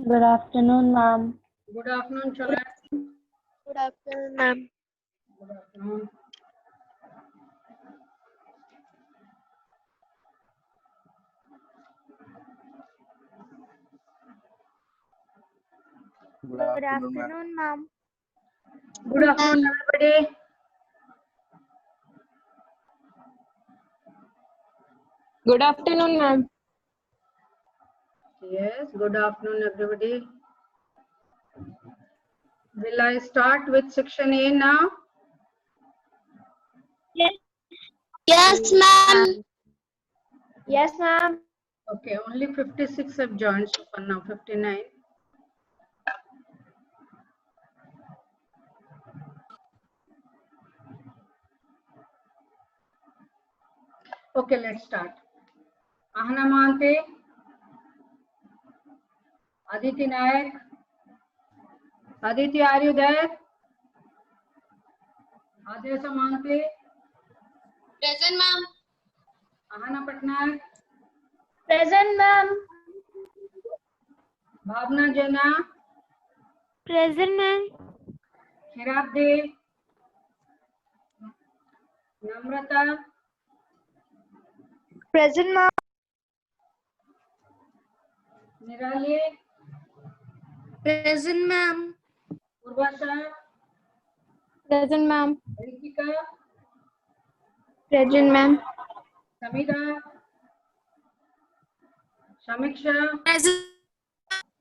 Good afternoon, ma'am. Good afternoon, children. Good afternoon, ma'am. Good afternoon. Good afternoon, ma'am. Good afternoon, everybody. Good afternoon, ma'am. Yes, good afternoon, everybody. Will I start with section A now? Yes, ma'am. Yes, ma'am. Okay, only 56 have joined so far now, 59. Okay, let's start. Ahana Mahante, Aditi Nayak. Aditi, are you there? Adesha Mahante, Present, ma'am. Ahana Patnaik, Present, ma'am. Bhavna Jena, Present, ma'am. Hirabde, Namrata, Present, ma'am. Nirali, Present, ma'am. Urvasha, Present, ma'am. Ritika, Present, ma'am. Samira, Samiksha, Present.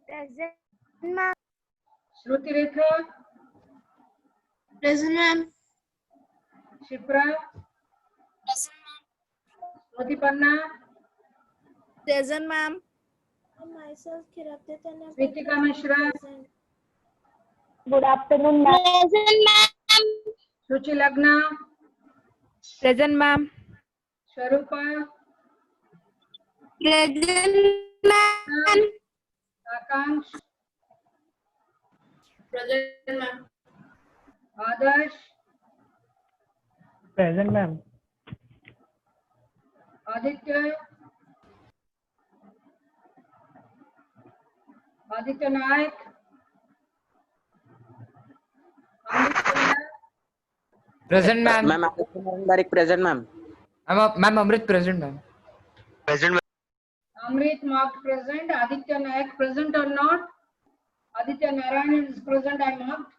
Present, ma'am. Shruti Rekha, Present, ma'am. Shipra, Smriti Panna, Present, ma'am. Myself, Kirapte Tanya. Ritika Mishra, Good afternoon, ma'am. Present, ma'am. Suchi Lagna, Present, ma'am. Swarupa, Present, ma'am. Akansh, Present, ma'am. Adarsh, Present, ma'am. Aditya, Aditya Naik, Amrit Panda, Present, ma'am. Ma'am, Aditya Naran Barik present, ma'am. Ma'am, Amrit present, ma'am. Amrit marked present, Aditya Naik present or not? Aditya Narayan is present, I marked.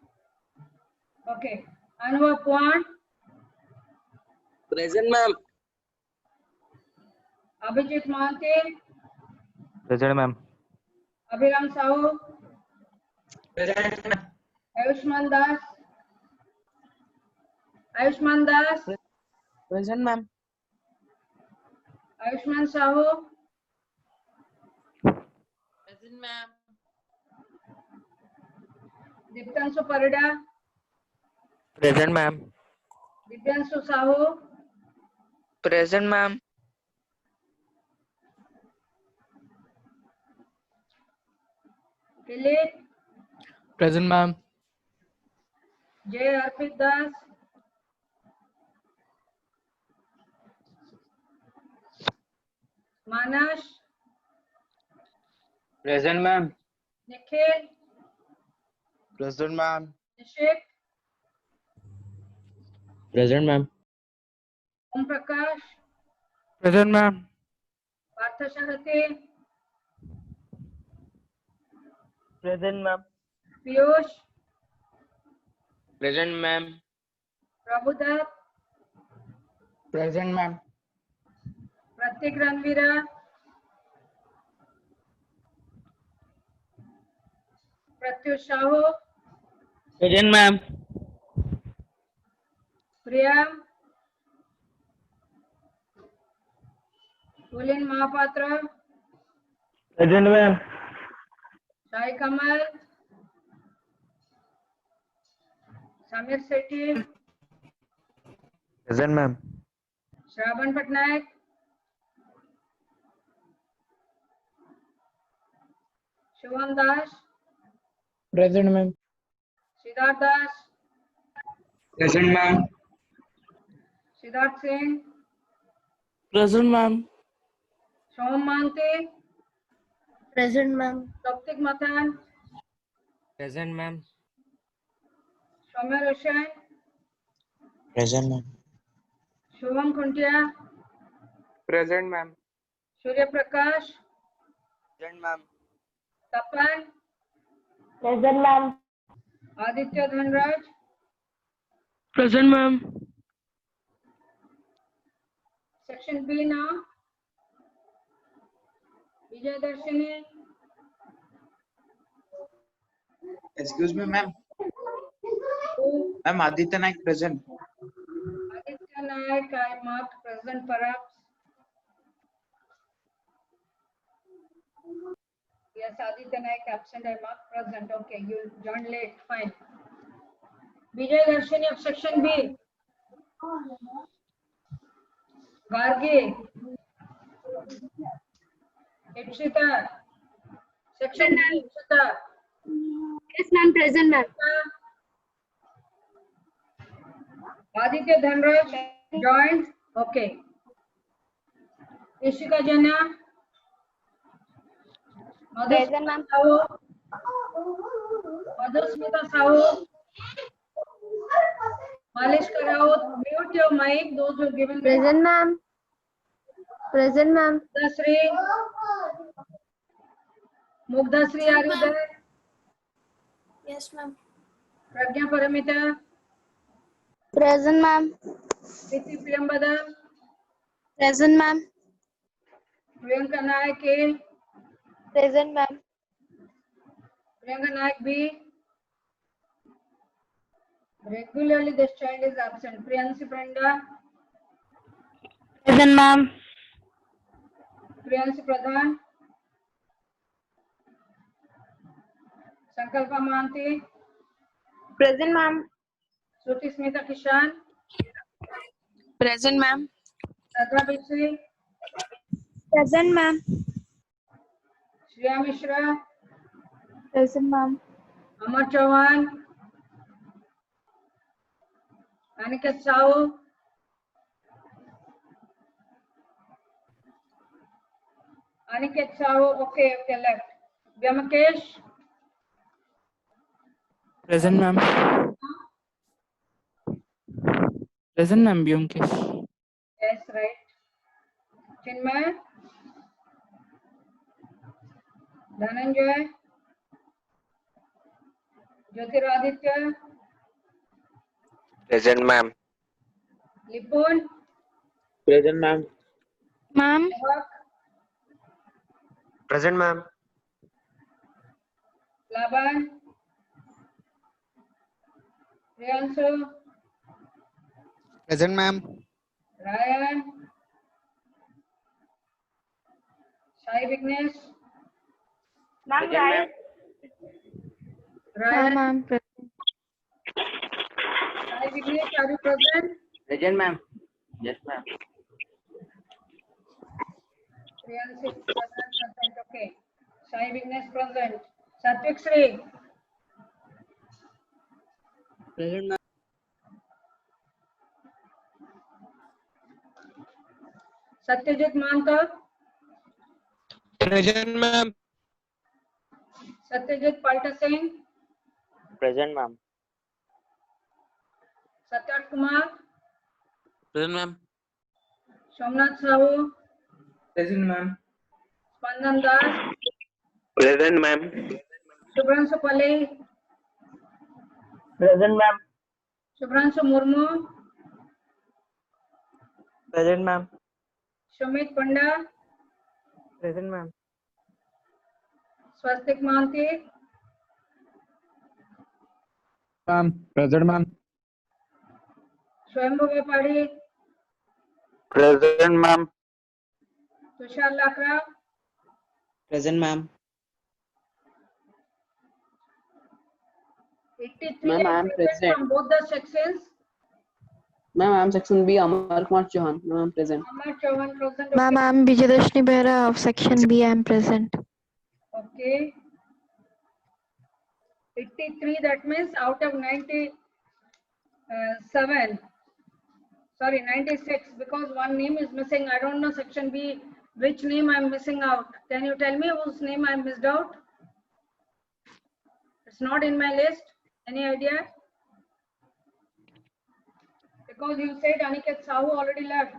Okay. Anwar Puan, Present, ma'am. Abhijit Mahante, Present, ma'am. Abhiram Sahu, Ayushman Das, Ayushman Das, Present, ma'am. Ayushman Sahu, Present, ma'am. Diptansu Parida, Present, ma'am. Dibyansu Sahu, Present, ma'am. Philip, Present, ma'am. Jay Arpit Das, Manas, Present, ma'am. Nikhil, Present, ma'am. Nishik, Present, ma'am. Om Prakash, Present, ma'am. Partha Shahate, Present, ma'am. Piyush, Present, ma'am. Prabhudat, Present, ma'am. Pratik Ranvira, Pratyush Sahu, Present, ma'am. Priyam, Pulin Mahapatra, Present, ma'am. Sai Kamal, Samir Sethi, Present, ma'am. Shravan Patnaik, Shivam Das, Present, ma'am. Siddharth Das, Present, ma'am. Siddharth Singh, Present, ma'am. Shom Mahante, Present, ma'am. Toptik Matan, Present, ma'am. Soumya Roshan, Present, ma'am. Shubham Khuntia, Present, ma'am. Surya Prakash, Present, ma'am. Tapan, Present, ma'am. Aditya Dhanraj, Present, ma'am. section B now. Vijay Darshini, Excuse me, ma'am. who? I'm Aditya Naik, present. Aditya Naik, I marked present perhaps. Yes, Aditya Naik absent, I marked present. Okay, you joined late, fine. Vijay Darshini of section B. Gargi. Ipshita. Section B, Ipshita. Yes, ma'am. Present, ma'am. Aditya Dhanraj joined. Okay. Ishika Jana. Present, ma'am. Madhusmita Sahu. Malish Karaut. Mute your mic. Those who have given me. Present, ma'am. Present, ma'am. Mugdasri. Mugdasri, are you there? Yes, ma'am. Pragya Paramita. Present, ma'am. Priti Priyambada. Present, ma'am. Priyanka Naik A. Present, ma'am. Priyanka Naik B. Regularly this child is absent. Priyansi Pranda. Present, ma'am. Priyansi Pradhan. Sankalpa Mahanti. Present, ma'am. Shruti Smita Kishan. Present, ma'am. Sadra Bishri. Present, ma'am. Shriya Mishra. Present, ma'am. Amar Chauhan. Aniket Sahu. Aniket Sahu. Okay, left. Vyamakesh. Present, ma'am. Present, ma'am. Byomkesh. Yes, right. Chinmay. Dhananjay. Jyotiraditya. Present, ma'am. Lipun. Present, ma'am. Ma'am. Sehwag. Present, ma'am. Laban. Priyanshu. Present, ma'am. Ryan. Sai Vignesh. Ma'am, right. Ryan. Ma'am. Sai Vignesh, are you present? Present, ma'am. Yes, ma'am. Priyanshi present. Okay. Sai Vignesh present. Satvik Sri. Present, ma'am. Satyajit Manta. Present, ma'am. Satyajit Palta Singh. Present, ma'am. Satyat Kumar. Present, ma'am. Somnath Sahu. Present, ma'am. Spandan Das. Present, ma'am. Shubhranshu Pali. Present, ma'am. Shubhranshu Murmu. Present, ma'am. Shumit Panda. Present, ma'am. Swastik Mahanti. Ma'am. Present, ma'am. Swayambhu Vepari. Present, ma'am. Tushar Lakra. Present, ma'am. 83 Ma'am, I am present. from both the sections. Ma'am, I am section B, Amar Kumar Chauhan. Ma'am, I am present. Amar Chauhan present. Ma'am, I'm Vijayadashni Behra of section B. I'm present. Okay. 83, that means out of 97. Sorry, 96, because one name is missing. I don't know section B Which name I'm missing out? Can you tell me whose name I missed out? It's not in my list. Any idea? Because you said Aniket Sahu already left.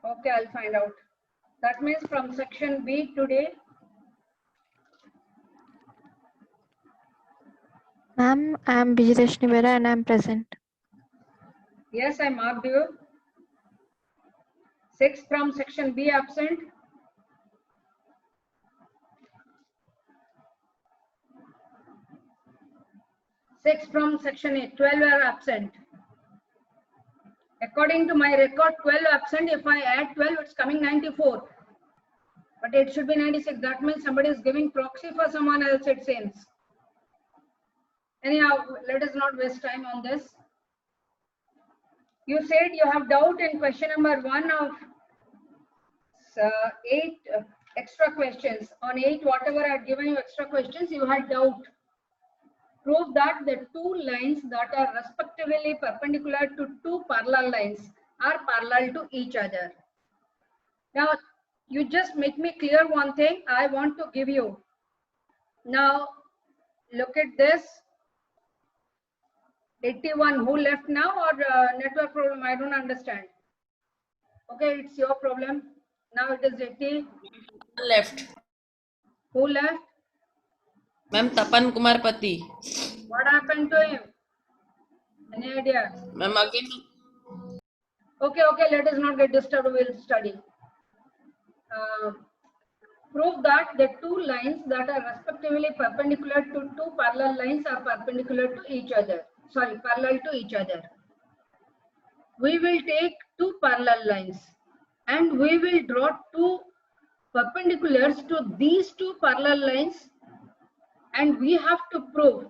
Okay, I'll find out. That means from section B today. Ma'am, I am Bijirashni Bera and I am present. Yes, I marked you. 6 from section B absent. 6 from section A, 12 are absent. According to my record, 12 absent. If I add 12, it's coming 94. But it should be 96. That means somebody is giving proxy for someone else, it seems. Anyhow, let us not waste time on this. You said you have doubt in question number 1 of 8 extra questions. On 8, whatever I had given you extra questions, you had doubt. Prove that the two lines that are respectively perpendicular to two parallel lines are parallel to each other. Now, you just make me clear one thing I want to give you. Now, look at this. 81, who left now or network problem? I don't understand. Okay, it's your problem. Now it is 80. Left. Who left? Ma'am, Tapan Kumar Pati. What happened to him? Any idea? Ma'am, again. Okay, let us not get disturbed. We'll study. Prove that the two lines that are respectively perpendicular to two parallel lines are perpendicular to each other. Sorry, parallel to each other. We will take two parallel lines and we will draw two perpendiculars to these two parallel lines, and we have to prove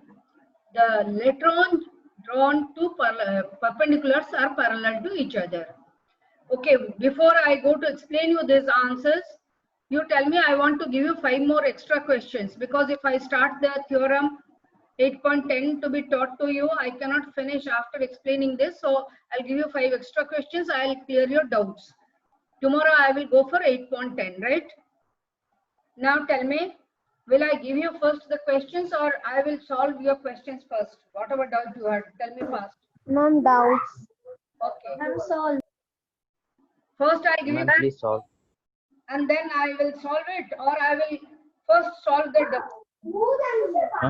the later on drawn two perpendiculars are parallel to each other. Okay, before I go to explain you these answers, you tell me. I want to give you 5 more extra questions, because if I start the theorem 8.10 to be taught to you, I cannot finish after explaining this. So I'll give you 5 extra questions. I'll clear your doubts. Tomorrow I will go for 8.10, right? Now tell me, will I give you first the questions or I will solve your questions first? Whatever doubt you had, tell me first. None doubts. Okay. I'm solved. First I give you that, Please solve. and then I will solve it, or I will first solve the doubt.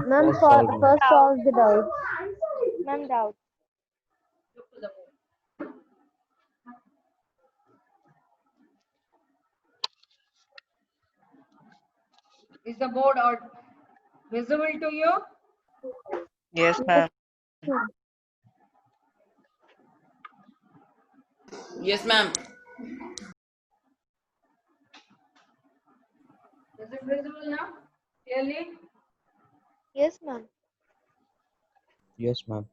None solved. First solve the doubt. None doubt. Look to the board. Is the board visible to you? Yes, ma'am. Yes, ma'am. Is it visible now? Clearly? Yes, ma'am. Yes, ma'am.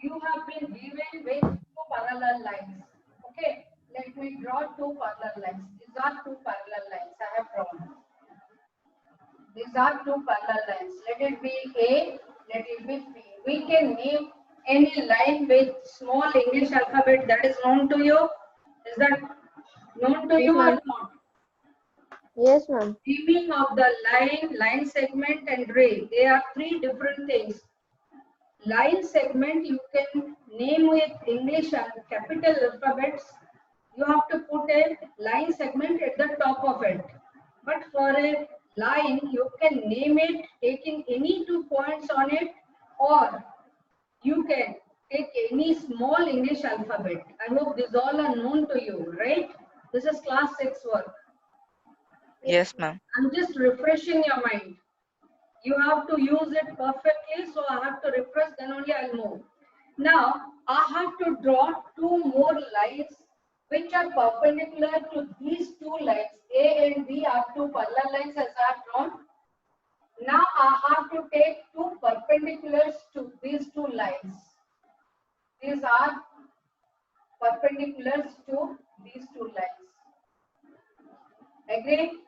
You have been given with two parallel lines. Okay, let me draw two parallel lines. These are two parallel lines I have drawn. These are two parallel lines. Let it be A, let it be P. We can name any line with small English alphabet that is known to you. Is that known to you or not? Yes, ma'am. Naming of the line segment and ray. They are 3 different things. Line segment you can name with English and capital alphabets. You have to put a line segment at the top of it. But for a line, you can name it taking any 2 points on it, or you can take any small English alphabet. I hope these all are known to you, right? This is class 6 work. Yes, ma'am. I'm just refreshing your mind. You have to use it perfectly, so I have to refresh, then only I'll move. Now, I have to draw 2 more lines which are perpendicular to these 2 lines. A and B are 2 parallel lines as I have drawn. Now, I have to take 2 perpendiculars to these 2 lines. These are perpendiculars to these 2 lines. Agree?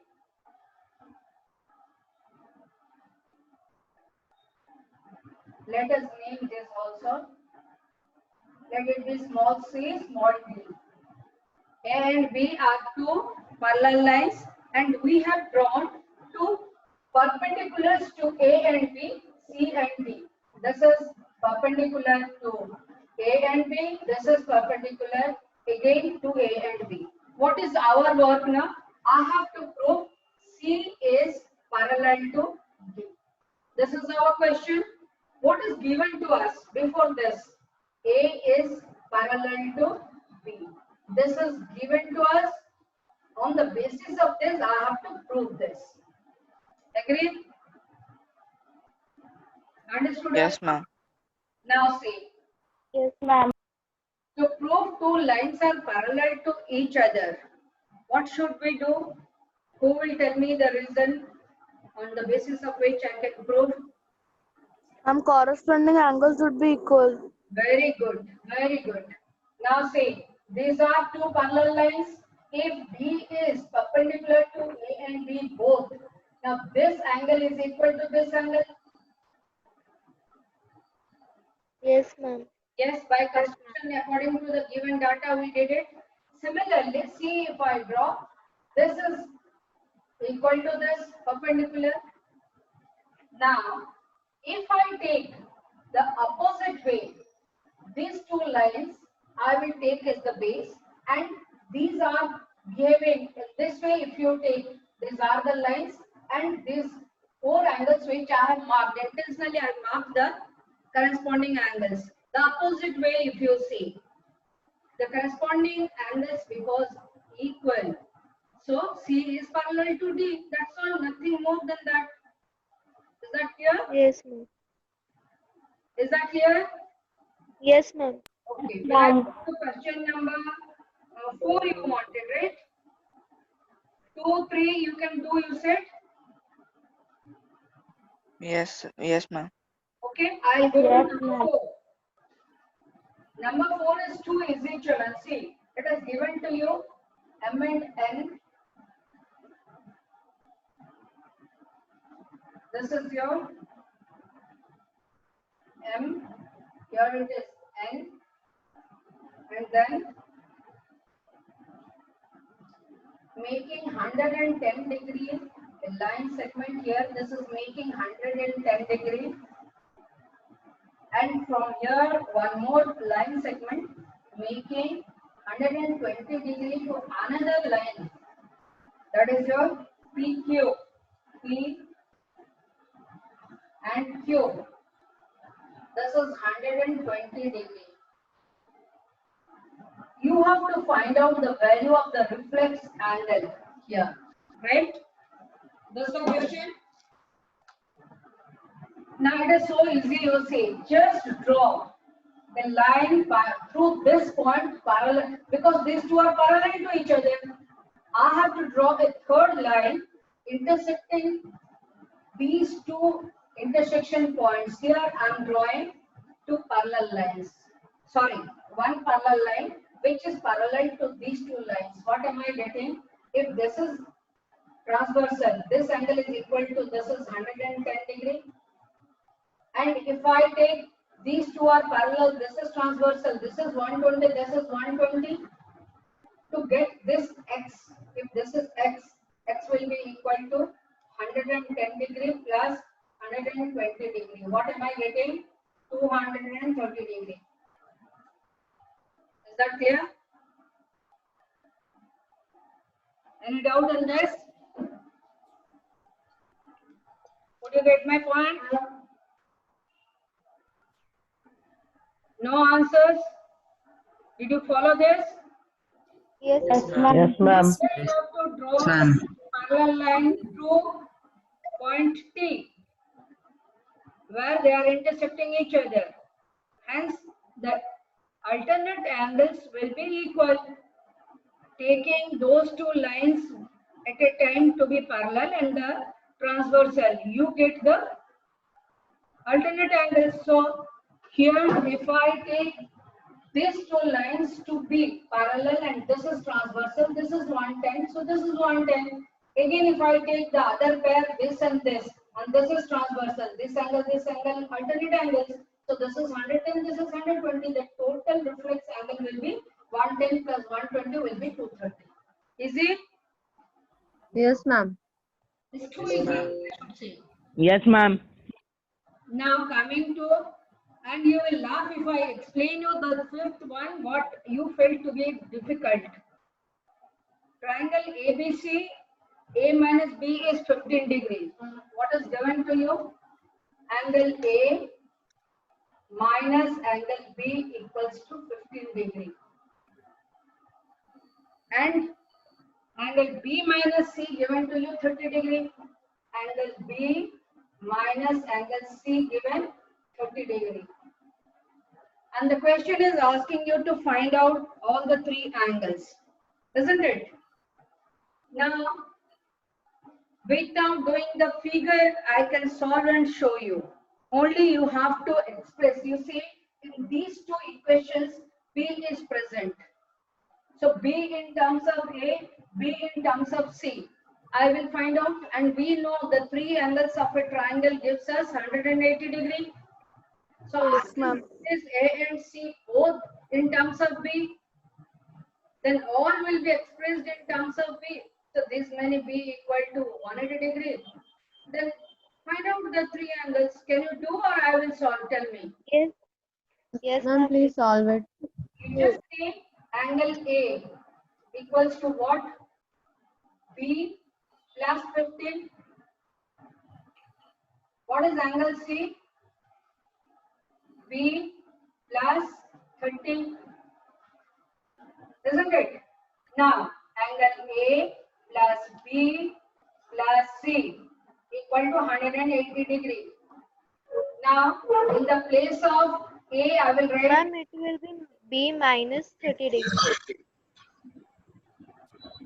Let us name this also. Let it be small c, small d. A and B are two parallel lines, and we have drawn two perpendiculars to A and B, C and D. This is perpendicular to A and B. This is perpendicular again to A and B. What is our work now? I have to prove C is parallel to D. This is our question. What is given to us before this? A is parallel to B. This is given to us. On the basis of this, I have to prove this. Agreed? Understood? Yes, ma'am. Now see. Yes, ma'am. To prove two lines are parallel to each other, what should we do? Who will tell me the reason on the basis of which I can prove? Corresponding angles would be equal. Very good, very good. Now see, these are two parallel lines. If B is perpendicular to A and B both, now this angle is equal to this angle. Yes, ma'am. Yes, by construction according to the given data we did it. Similarly, see if I draw, this is equal to this perpendicular. Now, if I take the opposite way, these two lines I will take as the base, and these are behaving in this way. If you take, these are the lines, and these four angles which I have marked, intentionally I marked the corresponding angles. The opposite way, if you see, the corresponding angles because equal. So C is parallel to D. That's all, nothing more than that. Is that clear? Yes, ma'am. Is that clear? Yes, ma'am. Okay. Well, to question number 4 you wanted, right? 2, 3 you can do, you said? Yes, yes, ma'am. Okay, I'll go to number 4. Number 4 is 2 is equal, and see, it is given to you M and N. This is your M, here it is N, and then making 110 degree line segment here, this is making 110 degree, and from here one more line segment making 120 degree to another line, that is your PQ, P and Q. This is 120 degree. You have to find out the value of the reflex angle here, right? That's the question. Now it is so easy, you see, just draw a line through this point parallel, because these two are parallel to each other. I have to draw a third line intersecting these two intersection points. Here I am drawing two parallel lines. Sorry, one parallel line which is parallel to these two lines. What am I getting? If this is transversal, this angle is equal to, this is 110 degree. And if I take these two are parallel, this is transversal, this is 120, this is 120. To get this x, if this is x, x will be equal to 110 degree plus 120 degree. What am I getting? 230 degree. Is that clear? Any doubt on this? Would you get my point? No answers? Did you follow this? Yes, Yes, ma'am. You have to draw a parallel line through point T, where they are intersecting each other. Hence, the alternate angles will be equal. Taking those two lines at a time to be parallel and the transversal, you get the alternate angles. So here, if I take these two lines to be parallel and this is transversal, this is 110, so this is 110. Again, if I take the other pair, this and this is transversal, this angle, alternate angles, So this is 110, this is 120. The total reflex angle will be 110 plus 120 will be 230. Is it? Yes, ma'am. It's too easy, I should say. Yes, ma'am. Now coming to, and you will laugh if I explain you the fifth one, what you felt to be difficult. Triangle ABC, A minus B is 15 degrees. What is given to you? Angle A minus angle B equals to 15 degree. And angle B minus C given to you 30 degree. Angle B minus angle C given 30 degree. And the question is asking you to find out all the three angles, isn't it? Now, without doing the figure, I can solve and show you. Only you have to express. You see, in these two equations, B is present. So B in terms of A, B in terms of C. I will find out, and we know the three angles of a triangle gives us 180 degree. So Yes, ma'am. is A and C both in terms of B, then all will be expressed in terms of B. So this many B equal to 180 degree. Then find out the three angles. Can you do, or I will solve? Tell me. Yes. Yes, Ma'am, ma'am. please solve it. You just see angle A equals to what? B plus 15. What is angle C? B plus 30. Isn't it? Now, angle A plus B plus C equal to 180 degree. Now, in the place of A, I will write. Ma'am, it will be B minus 30 degrees.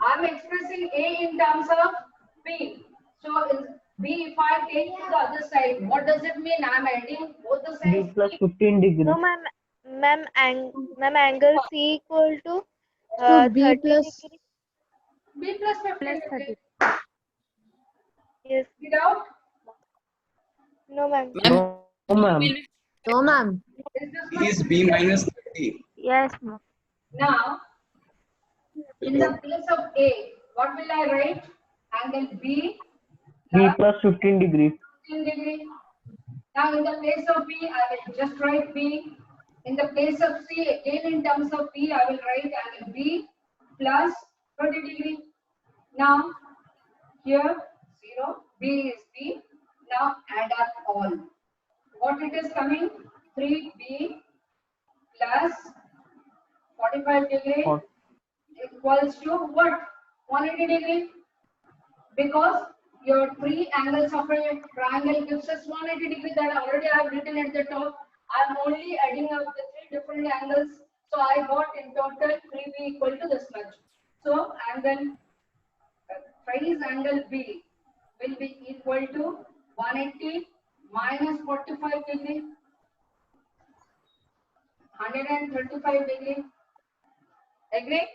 I'm expressing A in terms of B. So in B, if I take to the other side, what does it mean? I'm adding both the sides. B plus 15 degrees. No, ma'am. Ma'am, angle C equal to So B 30 plus degree. B plus 15 degree. Yes. Without? No, ma'am. Ma'am, No, ma'am. will be no, ma'am. Is this Is B minus 30. Yes, ma'am. now, in the place of A, what will I write? Angle B B plus plus 15 degrees. 15 degree. Now, in the place of B, I will just write B. In the place of C, again in terms of B, I will write angle B plus 30 degree. Now, here 0, B is B. Now, add up all. What it is coming? 3B plus 45 degree equals to what? 180 degree. Because your three angles of a triangle gives us 180 degree, that already I have written at the top. I am only adding up the three different angles. So I got in total 3B equal to this much. So angle, phase angle B will be equal to 180 minus 45 degree, 135 degree. Agree?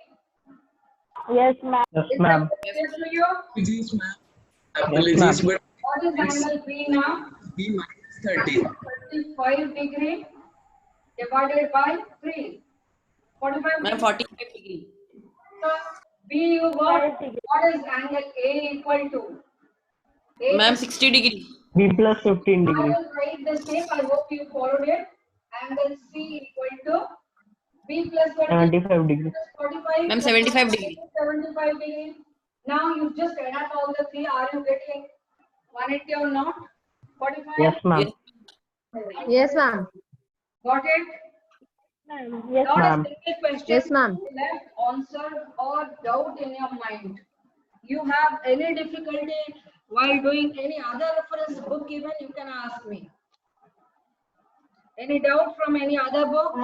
Yes, ma'am. Yes, Is ma'am. that clear to you? Apologies, ma'am. Yes, Apologies, ma'am. but What is angle B now? B minus 30. 35 degree divided by 3. 45 ma'am, degree. 45 degree. So B you got. What is angle A equal to? A Ma'am, is- 60 degree. B plus 15 I degrees. will write the same. I hope you followed it. Angle C equal to B plus 20 75 degrees. plus 45. Ma'am, plus 75 degree. 75 degree. Now you just add up all the three. Are you getting 180 or not? 45? Yes, ma'am. Yes, ma'am. Got it? Yes, Not a ma'am. single question. Yes, ma'am. Left answer or doubt in your mind. You have any difficulty while doing any other reference book even, you can ask me. Any doubt from any other book?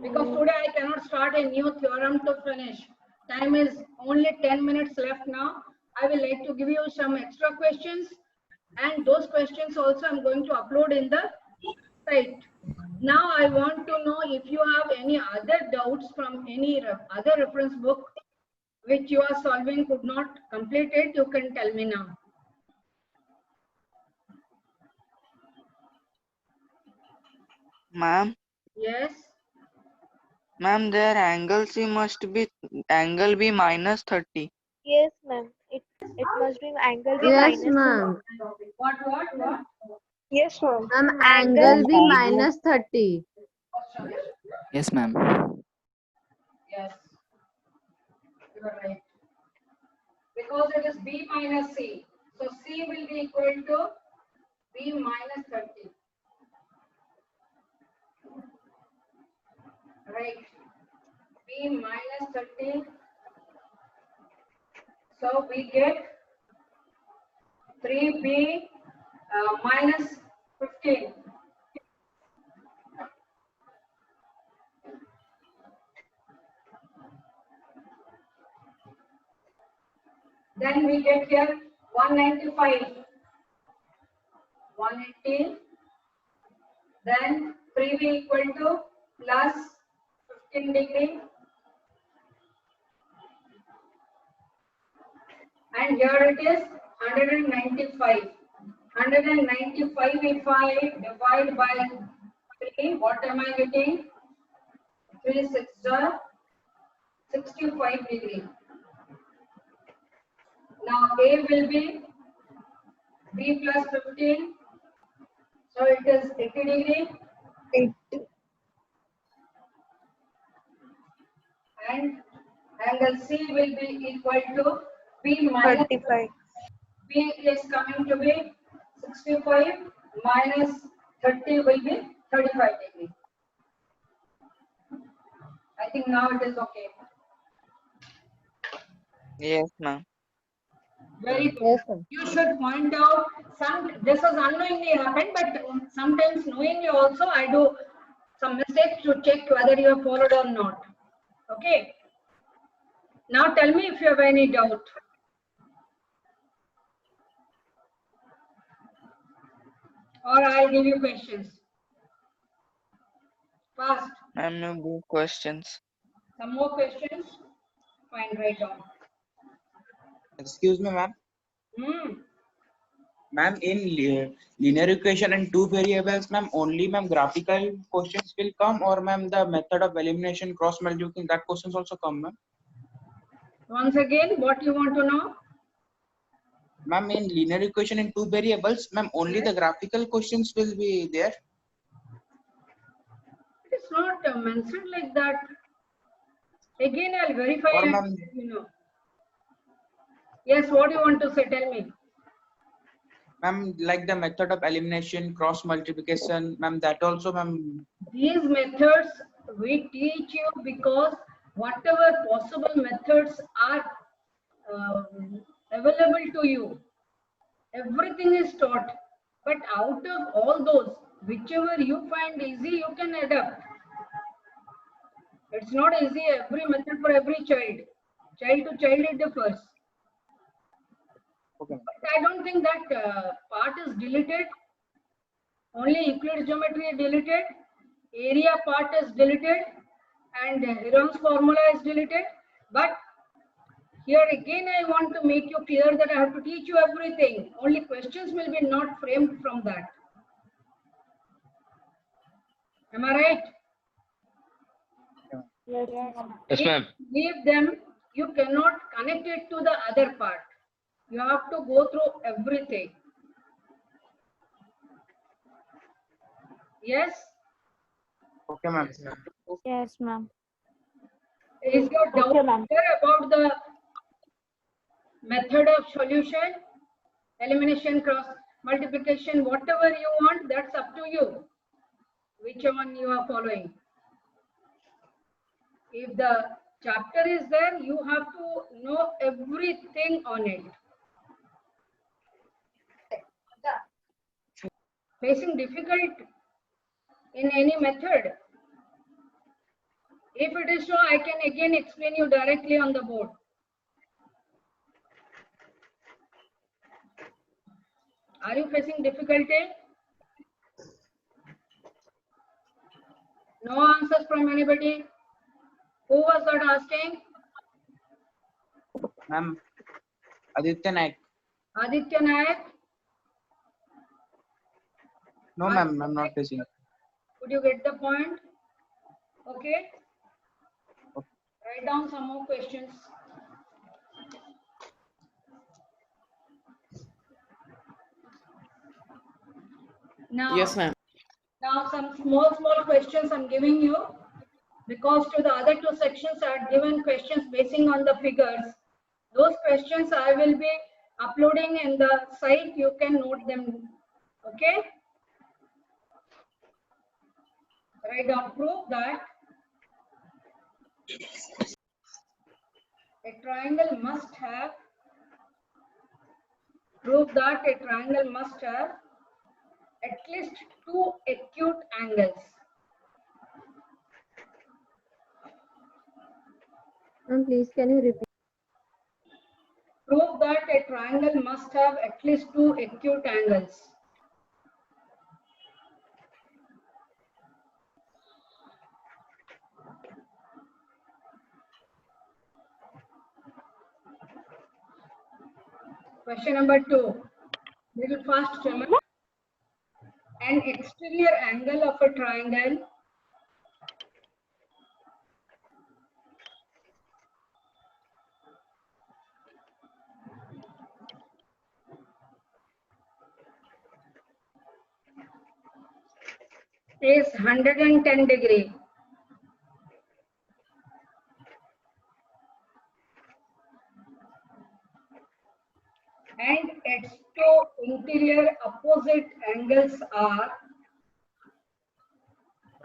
Because today I cannot start a new theorem to finish. Time is only 10 minutes left now. I will like to give you some extra questions, and those questions also I'm going to upload in the site. Now I want to know if you have any other doubts from any other reference book which you are solving, could not complete it, you can tell me now. Ma'am, Yes. ma'am, their angle C must be angle B minus 30. Yes, ma'am. It must be angle B Yes, minus 30. ma'am. What? Yes, ma'am. Ma'am, Angle angle B Angle- minus 30. Yes, ma'am. Yes. You are right. Because it is B minus C. So C will be equal to B minus 30. Right. B minus 30. So we get 3B minus 15. Then we get here 195. 180. Then 3B equal to plus 15 degree. And here it is 195. 195 if I divide by 3, what am I getting? 3 6 are 65 degree. Now A will be B plus 15. So it is 80 degree. 80. And angle C will be equal to B minus 35. B is coming to be 65 minus 30 will be 35 degree. I think now it is okay. Yes, ma'am. Very good. Yes, sir. You should point out this is unknowingly happened, but sometimes knowingly also I do some mistakes to check whether you have followed or not. Okay. Now tell me if you have any doubt. Or I'll give you questions. Fast. Ma'am, no more questions. Some more questions? Fine, write down. Excuse me, ma'am. Hmm. Ma'am, in linear equation and two variables, ma'am, only ma'am graphical questions will come, or ma'am the method of elimination, cross multiplication, that questions also come, ma'am. Once again, what you want to know? Ma'am, in linear equation in two variables, ma'am, only the graphical questions will be there. It is not mentioned like that. Again, I'll verify Or and ma'am, let you know. Yes, what do you want to say? Tell me. ma'am, like the method of elimination, cross multiplication, ma'am, that also, ma'am. These methods we teach you because whatever possible methods are available to you, everything is taught. But out of all those, whichever you find easy, you can adapt. It's not easy every method for every child. Child to child it differs. Okay. But I don't think that part is deleted. Only Euclid's geometry is deleted. Area part is deleted. And Heron's formula is deleted. But here again I want to make you clear that I have to teach you everything. Only questions will be not framed from that. Am I right? Yes, ma'am. Leave them. You cannot connect it to the other part. You have to go through everything. Yes? Okay, ma'am. Yes, ma'am. Is your doubt clear about the method of solution, elimination, cross multiplication, whatever you want, that's up to you. Which one you are following. If the chapter is there, you have to know everything on it. Facing difficult in any method. If it is so, I can again explain you directly on the board. Are you facing difficulty? No answers from anybody? Who was that asking? Ma'am, Aditya Naik. Aditya Nayak? No, ma'am, I'm not facing. Could you get the point? Okay. Write down some more questions. Now, Yes, ma'am. now some small questions I'm giving you, because to the other two sections I had given questions basing on the figures. Those questions I will be uploading in the site. You can note them. Okay. Write down. Prove that a triangle must have. Prove that a triangle must have at least two acute angles. Please, can you repeat? Prove that a triangle must have at least two acute angles. Question number 2. Little fast, children. An exterior angle of a triangle is 110 degree. And its two interior opposite angles are.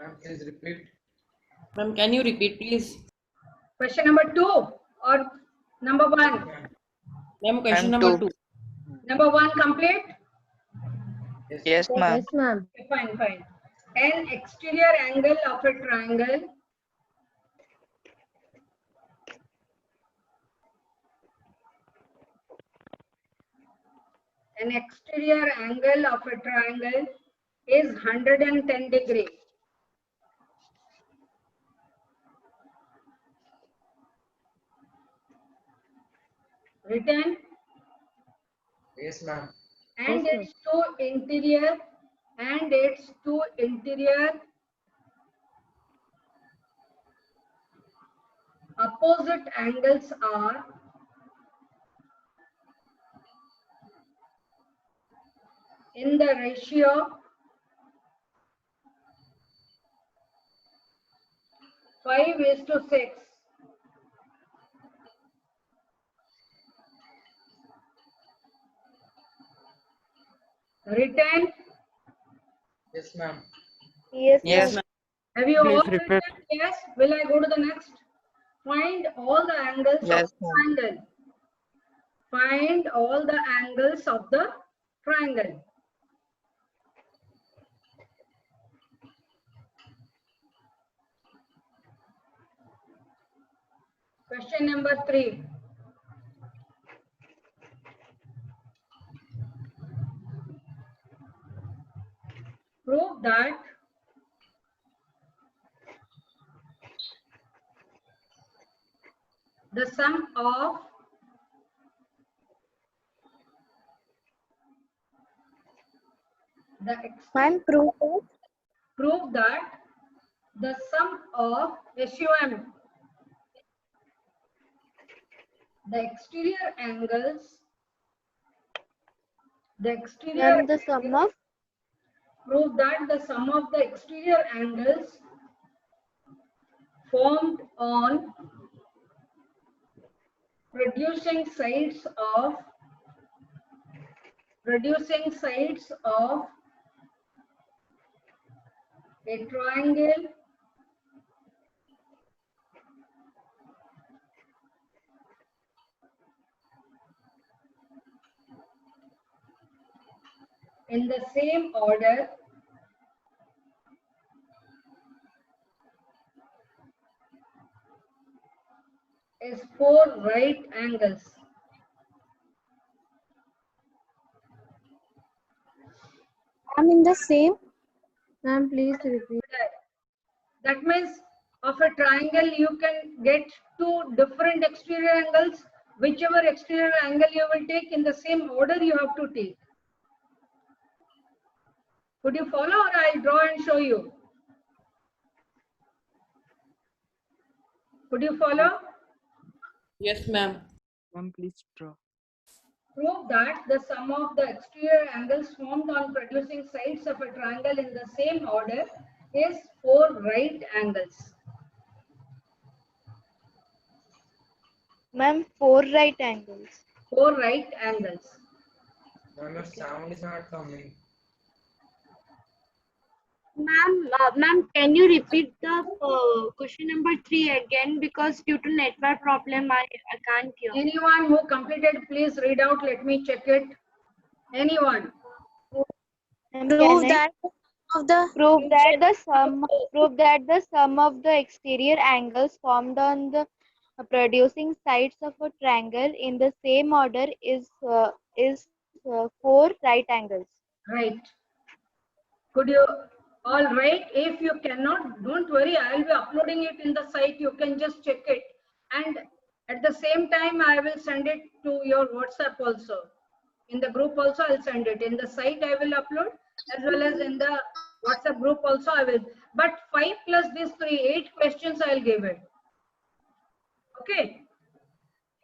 Ma'am, please repeat. Ma'am, can you repeat, please? Question number 2 or number 1? Ma'am, question Ma'am, number two. 2. Number 1 complete? Yes, ma'am. Yes, ma'am. Okay, fine. An exterior angle of a triangle is 110 degree. Written? Yes, ma'am. And Yes, its two interior opposite angles are in the ratio 5:6. Written? Yes, ma'am. Yes, Yes, ma'am. Have you all Please repeat. written? Yes. Will I go to the next? Find all the angles Yes, of the ma'am. triangle. Find all the angles of the triangle. Question number 3. Prove that the sum of the Ma'am, prove that the sum of SUM, the exterior angles, ma'am, the sum of prove that the sum of the exterior angles formed on producing sides of a triangle in the same order is 4 right angles. I'm in the same. Ma'am, please repeat. That means of a triangle you can get two different exterior angles. Whichever exterior angle you will take, in the same order you have to take. Could you follow, or I'll draw and show you? Could you follow? Yes, ma'am. Ma'am, please draw. Prove that the sum of the exterior angles formed on producing sides of a triangle in the same order is 4 right angles. Ma'am, 4 right angles. 4 right angles. Your sound is not coming. Ma'am, can you repeat the question number 3 again? Because due to network problem, I can't hear. Anyone who completed, please read out. Let me check it. Anyone? Prove that the sum of the exterior angles formed on the producing sides of a triangle in the same order is 4 right angles. Right. Could you all right? If you cannot, don't worry. I will be uploading it in the site. You can just check it. And at the same time, I will send it to your WhatsApp also. In the group also, I'll send it. In the site, I will upload, as well as in the WhatsApp group also, I will. But 5 plus these 3, 8 questions I'll give it. Okay.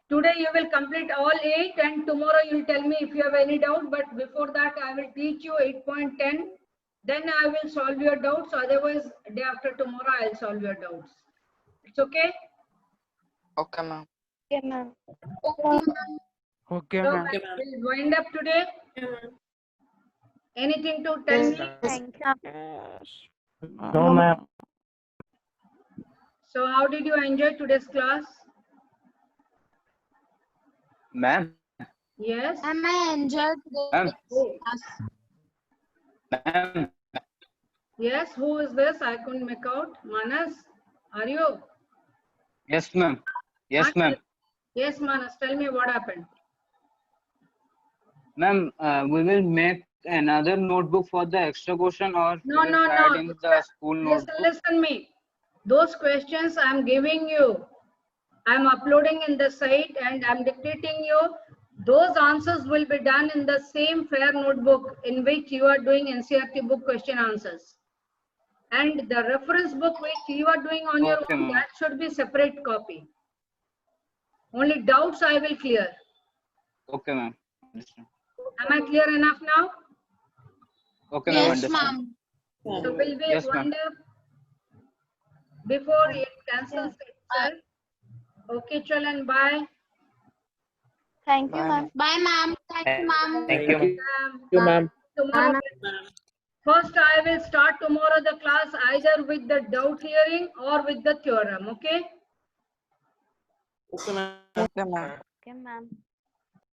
Today you will complete all 8 and tomorrow you will tell me if you have any doubt. But before that, I will teach you 8.10. Then I will solve your doubts. Otherwise, day after tomorrow, I'll solve your doubts. It's okay? Okay, ma'am. Okay, ma'am. Okay, So ma'am. we'll wind up today. Anything to tell me? Thank you. No, ma'am. So how did you enjoy today's class? Ma'am. Yes. I enjoyed Ma'am. Oh. Ma'am. Yes, who is this? I couldn't make out. Manas, are you? Yes, ma'am. Yes, ma'am. Yes, Manas, tell me what happened. Ma'am, we will make another notebook for the extra question, or No, we will no, add no. in the school Listen, notebook. listen me. Those questions I'm giving you, I'm uploading in the site and I'm dictating you. Those answers will be done in the same fair notebook in which you are doing NCERT book question answers. And the reference book which you are doing on your Okay, own, ma'am. that should be separate copy. Only doubts I will clear. Okay, ma'am. Understand. Am I clear enough now? Okay, ma'am. Understand. So will we Yes, ma'am. wind up before it cancels itself? Okay, Chalan, bye. Thank you, Bye, ma'am. Bye, ma'am. Thank you, ma'am. Thank you. ma'am. Tomorrow, first I will start tomorrow the class either with the doubt hearing or with the theorem. Okay. Okay, ma'am. Okay, ma'am. Okay, ma'am.